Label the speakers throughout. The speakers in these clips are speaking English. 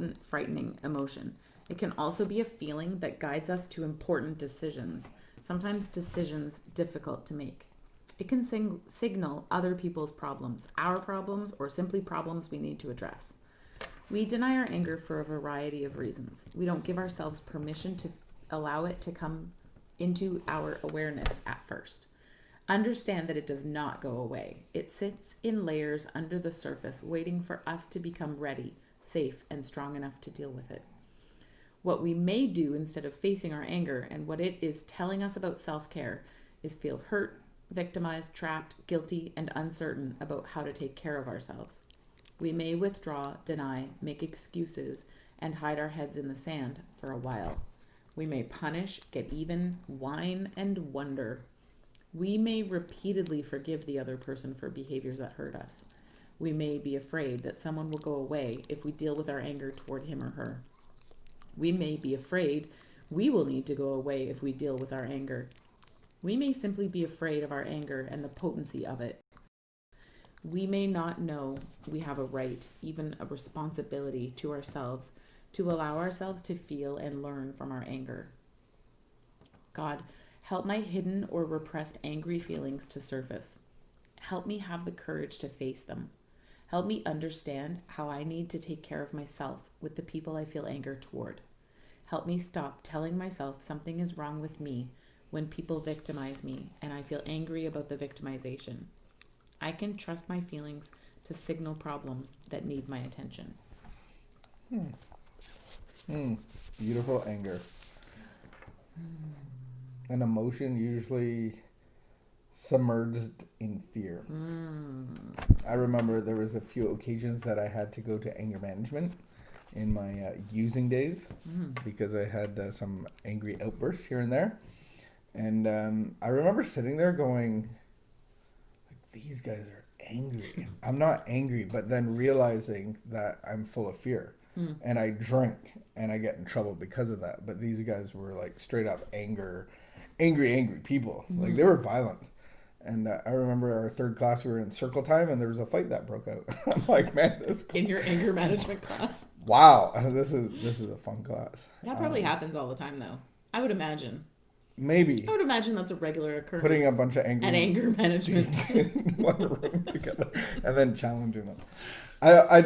Speaker 1: potent, frightening emotion. It can also be a feeling that guides us to important decisions, sometimes decisions difficult to make. It can signal other people's problems, our problems, or simply problems we need to address. We deny our anger for a variety of reasons. We don't give ourselves permission to allow it to come into our awareness at first. Understand that it does not go away. It sits in layers under the surface, waiting for us to become ready, safe, and strong enough to deal with it. What we may do instead of facing our anger and what it is telling us about self-care is feel hurt, victimized, trapped, guilty, and uncertain about how to take care of ourselves. We may withdraw, deny, make excuses, and hide our heads in the sand for a while. We may punish, get even, whine, and wonder. We may repeatedly forgive the other person for behaviors that hurt us. We may be afraid that someone will go away if we deal with our anger toward him or her. We may be afraid we will need to go away if we deal with our anger. We may simply be afraid of our anger and the potency of it. We may not know we have a right, even a responsibility to ourselves, to allow ourselves to feel and learn from our anger. God, help my hidden or repressed angry feelings to surface. Help me have the courage to face them. Help me understand how I need to take care of myself with the people I feel anger toward. Help me stop telling myself something is wrong with me when people victimize me and I feel angry about the victimization. I can trust my feelings to signal problems that need my attention.
Speaker 2: Beautiful anger. An emotion usually submerged in fear. I remember there was a few occasions that I had to go to anger management in my using days because I had some angry outbursts here and there. And I remember sitting there going, like, these guys are angry. I'm not angry, but then realizing that I'm full of fear. And I drink and I get in trouble because of that. But these guys were like straight up angry people. Like they were violent. And I remember our third class, we were in circle time and there was a fight that broke out. I'm like, man, this
Speaker 1: In your anger management class?
Speaker 2: Wow, this is a fun class.
Speaker 1: That probably happens all the time though. I would imagine.
Speaker 2: Maybe.
Speaker 1: I would imagine that's a regular occurrence.
Speaker 2: Putting a bunch of anger
Speaker 1: management
Speaker 2: in one room together and then challenging them. I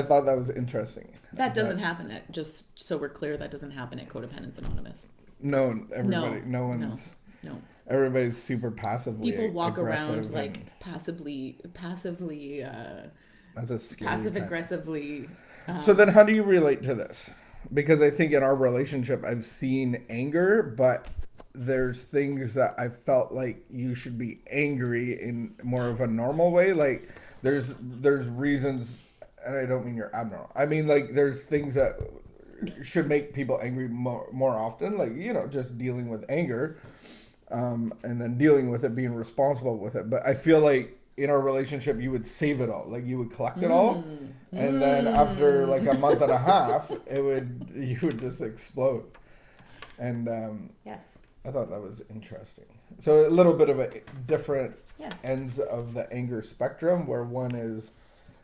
Speaker 2: thought that was interesting.
Speaker 1: That doesn't happen at, just so we're clear, that doesn't happen at Codependence Anonymous.
Speaker 2: No, everybody, no one's.
Speaker 1: No.
Speaker 2: Everybody's super passively
Speaker 1: People walk around
Speaker 2: aggressive
Speaker 1: like passively.
Speaker 2: That's a scary
Speaker 1: passive
Speaker 2: thing.
Speaker 1: aggressively.
Speaker 2: So then, how do you relate to this? Because I think in our relationship, I've seen anger, but there's things that I felt like you should be angry in more of a normal way. Like there's reasons, and I don't mean you're abnormal. I mean like there's things that should make people angry more often. Like, you know, just dealing with anger, and then dealing with it, being responsible with it. But I feel like in our relationship, you would save it all. Like you would collect it all, and then after like a month and a half, you would just explode. And
Speaker 1: Yes.
Speaker 2: I thought that was interesting. So a little bit of a different
Speaker 1: Yes.
Speaker 2: ends of the anger spectrum, where one is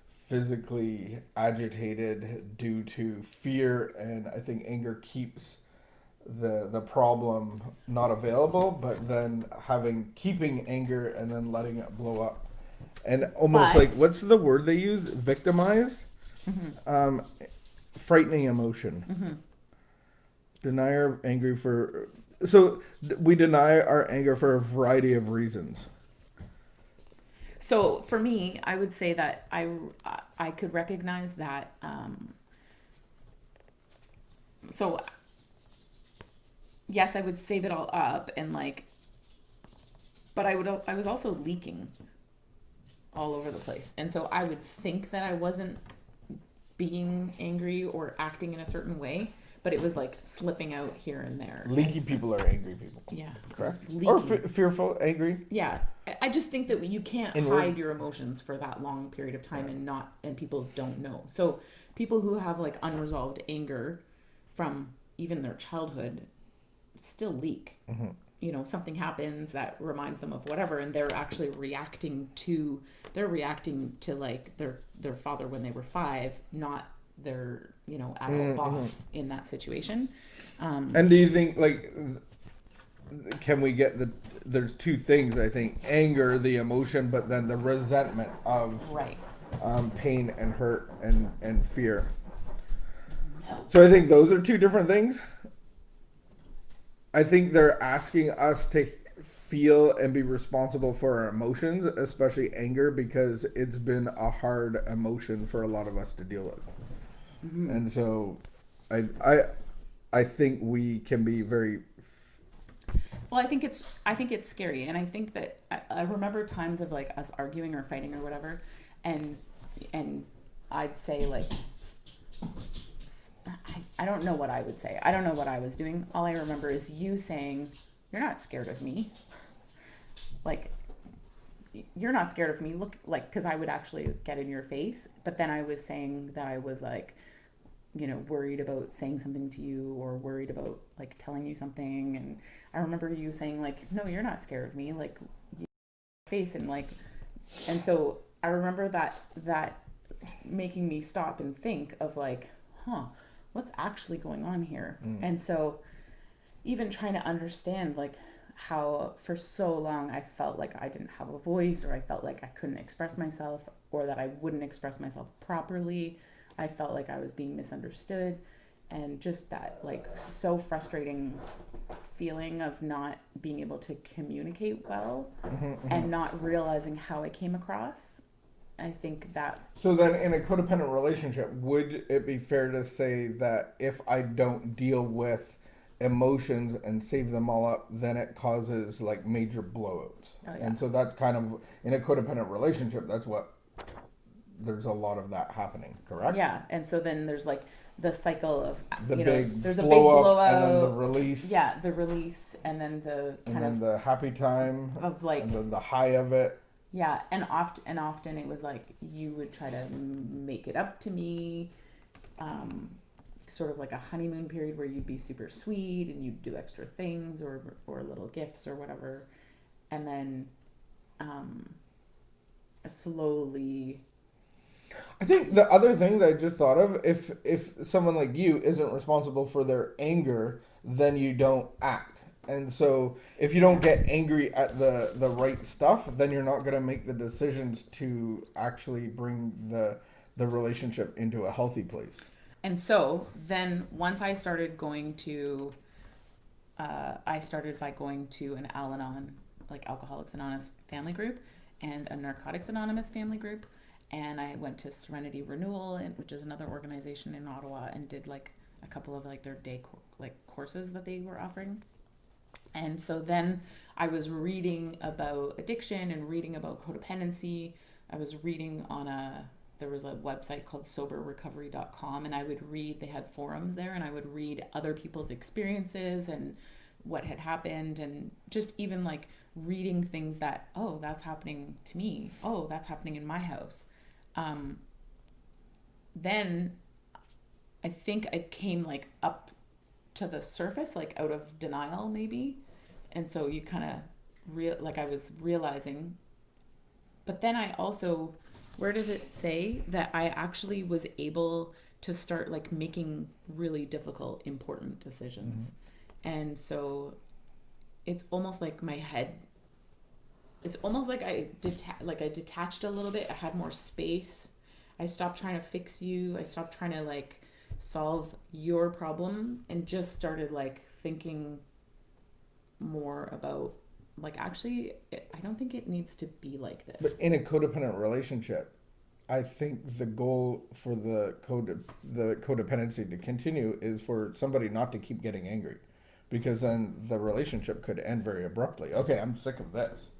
Speaker 2: physically agitated due to fear, and I think anger keeps the problem not available, but then keeping anger and then letting it blow up. And almost like, what's the word they use? Victimized? Frightening emotion. Deny our anger for... So we deny our anger for a variety of reasons.
Speaker 1: So for me, I would say that I could recognize that. So yes, I would save it all up and like, but I was also leaking all over the place, and so I would think that I wasn't being angry or acting in a certain way, but it was like slipping out here and there.
Speaker 2: Leaky people are angry people.
Speaker 1: Yeah.
Speaker 2: Correct. Or fearful, angry.
Speaker 1: Yeah. I just think that you can't hide your emotions for that long period of time and people don't know. So people who have like unresolved anger from even their childhood still leak. You know, something happens that reminds them of whatever, and they're actually reacting to like their father when they were 5, not their, adult boss in that situation.
Speaker 2: And do you think, like, can we get there's two things, I think: anger, the emotion, but then the resentment of
Speaker 1: Right.
Speaker 2: pain and hurt and fear. So I think those are two different things. I think they're asking us to feel and be responsible for our emotions, especially anger, because it's been a hard emotion for a lot of us to deal with. And so I think we can be very
Speaker 1: Well, I think it's scary, and I think that I remember times of like us arguing or fighting or whatever, and I'd say like, I don't know what I would say. I don't know what I was doing. All I remember is you saying, "You're not scared of me." Like, you're not scared of me. Look, like, because I would actually get in your face, but then I was saying that I was like, worried about saying something to you or worried about like telling you something. And I remember you saying like, "No, you're not scared of me." Like, face and like, and so I remember that making me stop and think of like, what's actually going on here? And so even trying to understand like how for so long I felt like I didn't have a voice, or I felt like I couldn't express myself, or that I wouldn't express myself properly. I felt like I was being misunderstood, and just that like so frustrating feeling of not being able to communicate well and not realizing how I came across. I think that.
Speaker 2: So then in a codependent relationship, would it be fair to say that if I don't deal with emotions and save them all up, then it causes like major blowouts?
Speaker 1: Oh, yeah.
Speaker 2: And so that's kind of, in a codependent relationship, that's what, there's a lot of that happening, correct?
Speaker 1: Yeah, and so then there's like the cycle of there's a big
Speaker 2: blow
Speaker 1: blowout,
Speaker 2: and then the release.
Speaker 1: Yeah, the release, and then the kind of
Speaker 2: the happy time
Speaker 1: of like,
Speaker 2: and then the high of it.
Speaker 1: Yeah, and often it was like you would try to make it up to me, sort of like a honeymoon period where you'd be super sweet and you'd do extra things or little gifts or whatever, and then slowly.
Speaker 2: I think the other thing that I just thought of, if someone like you isn't responsible for their anger, then you don't act. And so if you don't get angry at the right stuff, then you're not going to make the decisions to actually bring the relationship into a healthy place.
Speaker 1: And so then once I started going to, I started by going to an Al-Anon, like Alcoholics Anonymous family group, and a Narcotics Anonymous family group. And I went to Serenity Renewal, which is another organization in Ottawa, and did like a couple of like their day courses that they were offering. And so then I was reading about addiction and reading about codependency. I was reading there was a website called soberrecovery.com, and I would read, they had forums there, and I would read other people's experiences and what had happened, and just even like reading things that, oh, that's happening to me. Oh, that's happening in my house. Then I think I came like up to the surface, like out of denial maybe. And so you kind of I was realizing, but then I also, where did it say that I actually was able to start like making really difficult, important decisions? And so it's almost like my head, it's almost like I detached a little bit. I had more space. I stopped trying to fix you. I stopped trying to like solve your problem and just started like thinking more about like, actually, I don't think it needs to be like this.
Speaker 2: But in a codependent relationship, I think the goal for the codependency to continue is for somebody not to keep getting angry, because then the relationship could end very abruptly. Okay, I'm sick of this.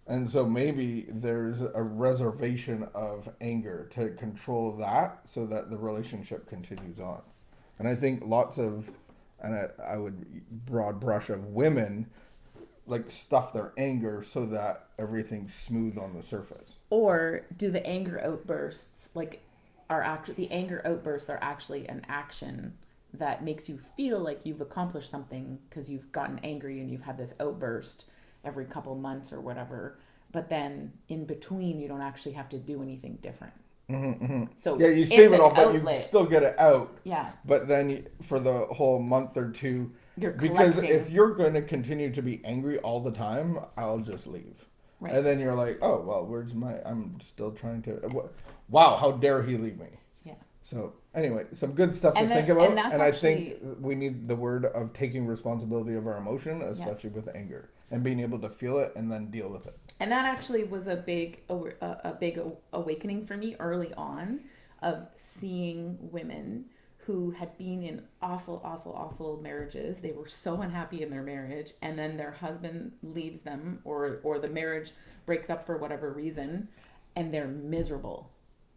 Speaker 2: And so maybe there's a reservation of anger to control that so that the relationship continues on. And I think lots of, and I would broad brush of women, like stuff their anger so that everything's smooth on the surface.
Speaker 1: Or do the anger outbursts the anger outbursts are actually an action that makes you feel like you've accomplished something because you've gotten angry and you've had this outburst every couple months or whatever, but then in between you don't actually have to do anything different. So
Speaker 2: Yeah, you save
Speaker 1: it's
Speaker 2: it all,
Speaker 1: an
Speaker 2: but you
Speaker 1: outlet.
Speaker 2: still get it out.
Speaker 1: Yeah.
Speaker 2: But then for the whole month or two,
Speaker 1: You're
Speaker 2: because
Speaker 1: collecting.
Speaker 2: if you're going to continue to be angry all the time, I'll just leave.
Speaker 1: Right.
Speaker 2: And then you're like, oh, well, I'm still trying to, wow, how dare he leave me?
Speaker 1: Yeah.
Speaker 2: So anyway, some good stuff to
Speaker 1: And
Speaker 2: think
Speaker 1: then-
Speaker 2: about.
Speaker 1: and that's
Speaker 2: And I
Speaker 1: actually-
Speaker 2: think we need the word of taking responsibility of our emotion, especially with anger, and being able to feel it and then deal with it.
Speaker 1: And that actually was a big awakening for me early on, of seeing women who had been in awful marriages. They were so unhappy in their marriage, and then their husband leaves them, or the marriage breaks up for whatever reason, and they're miserable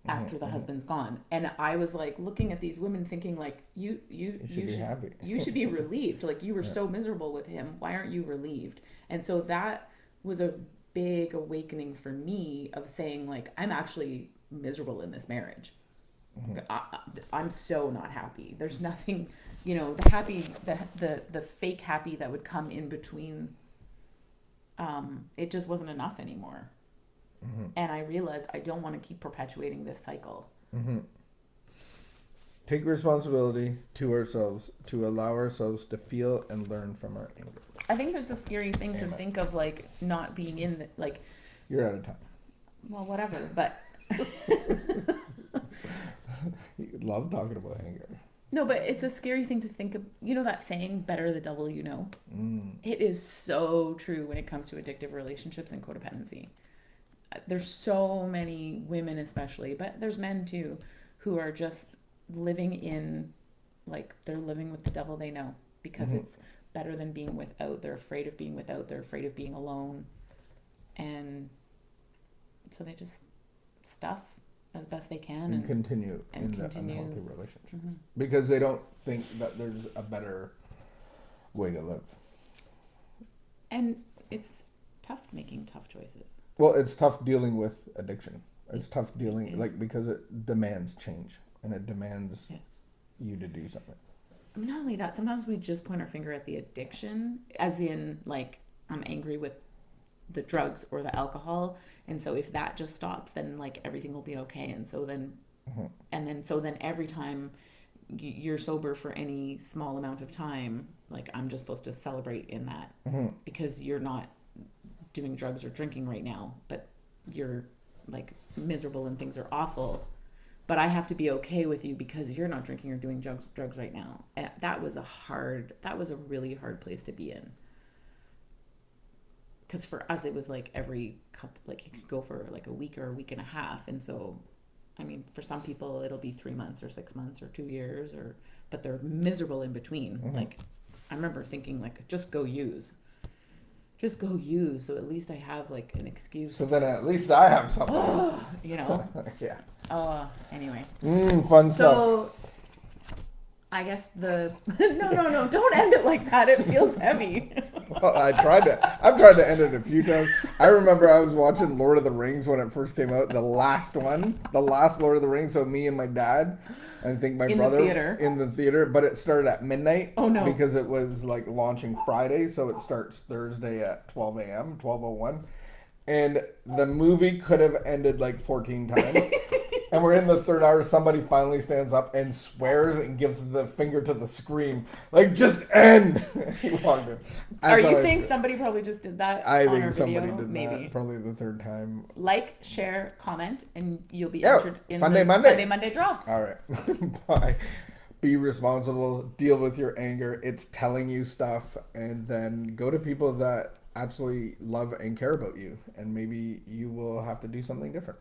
Speaker 1: after the husband's gone. And I was like looking at these women thinking like, you
Speaker 2: should be happy.
Speaker 1: You should be relieved. Like, you were so miserable with him. Why aren't you relieved? And so that was a big awakening for me, of saying like, I'm actually miserable in this marriage. I'm so not happy. There's nothing, the happy, the fake happy that would come in between. It just wasn't enough anymore. And I realized I don't want to keep perpetuating this cycle.
Speaker 2: Take responsibility to ourselves, to allow ourselves to feel and learn from our anger.
Speaker 1: I think that's a scary thing to think of, like, not being in the, like,
Speaker 2: You're out of time.
Speaker 1: well, whatever, but
Speaker 2: You love talking about anger.
Speaker 1: no, but it's a scary thing to think of. You know that saying, better the devil you know? It is so true when it comes to addictive relationships and codependency. There's so many women especially, but there's men too, who are just living in, like, they're living with the devil they know, because it's better than being without. They're afraid of being without. They're afraid of being alone. And so they just stuff as best they can
Speaker 2: And continue in that
Speaker 1: continue.
Speaker 2: unhealthy relationship. Because they don't think that there's a better way to live.
Speaker 1: And it's tough making tough choices.
Speaker 2: Well, it's tough dealing with addiction. It's tough
Speaker 1: It
Speaker 2: dealing,
Speaker 1: is.
Speaker 2: like, because it demands change. And it demands
Speaker 1: Yeah.
Speaker 2: you to do something.
Speaker 1: I mean, not only that, sometimes we just point our finger at the addiction, as in, like, I'm angry with the drugs or the alcohol, and so if that just stops, then, like, everything will be okay. And so then every time you're sober for any small amount of time, like, I'm just supposed to celebrate in that, because you're not doing drugs or drinking right now, but you're, like, miserable and things are awful. But I have to be okay with you because you're not drinking or doing drugs right now. And that was a really hard place to be in. Because for us, it was like every couple, like, you could go for like a week or a week and a half. And so, I mean, for some people, it'll be 3 months or 6 months or 2 years, but they're miserable in between. Like, I remember thinking, like, just go use. So at least I have, like, an excuse.
Speaker 2: So then at least I have something. Yeah.
Speaker 1: Anyway.
Speaker 2: Fun stuff.
Speaker 1: So, I guess no, don't end it like that. It feels heavy.
Speaker 2: Well, I've tried to end it a few times. I remember I was watching Lord of the Rings when it first came out, the last Lord of the Rings. So me and my dad, and I think my brother in the theater, but it started at midnight.
Speaker 1: Oh no!
Speaker 2: Because it was like launching Friday, so it starts Thursday at 12 a.m., 12:01, and the movie could have ended like 14 times. And we're in the third hour. Somebody finally stands up and swears and gives the finger to the screen. Like, just end. He walked in.
Speaker 1: Are you saying somebody probably just did that?
Speaker 2: I
Speaker 1: on
Speaker 2: think
Speaker 1: our
Speaker 2: somebody
Speaker 1: video?
Speaker 2: did
Speaker 1: Maybe.
Speaker 2: that. Probably the third time.
Speaker 1: Like, share, comment, and you'll be
Speaker 2: Yeah,
Speaker 1: entered in
Speaker 2: Monday,
Speaker 1: the
Speaker 2: Monday.
Speaker 1: Monday draw.
Speaker 2: All right. Bye. Be responsible. Deal with your anger. It's telling you stuff. And then go to people that actually love and care about you. And maybe you will have to do something different.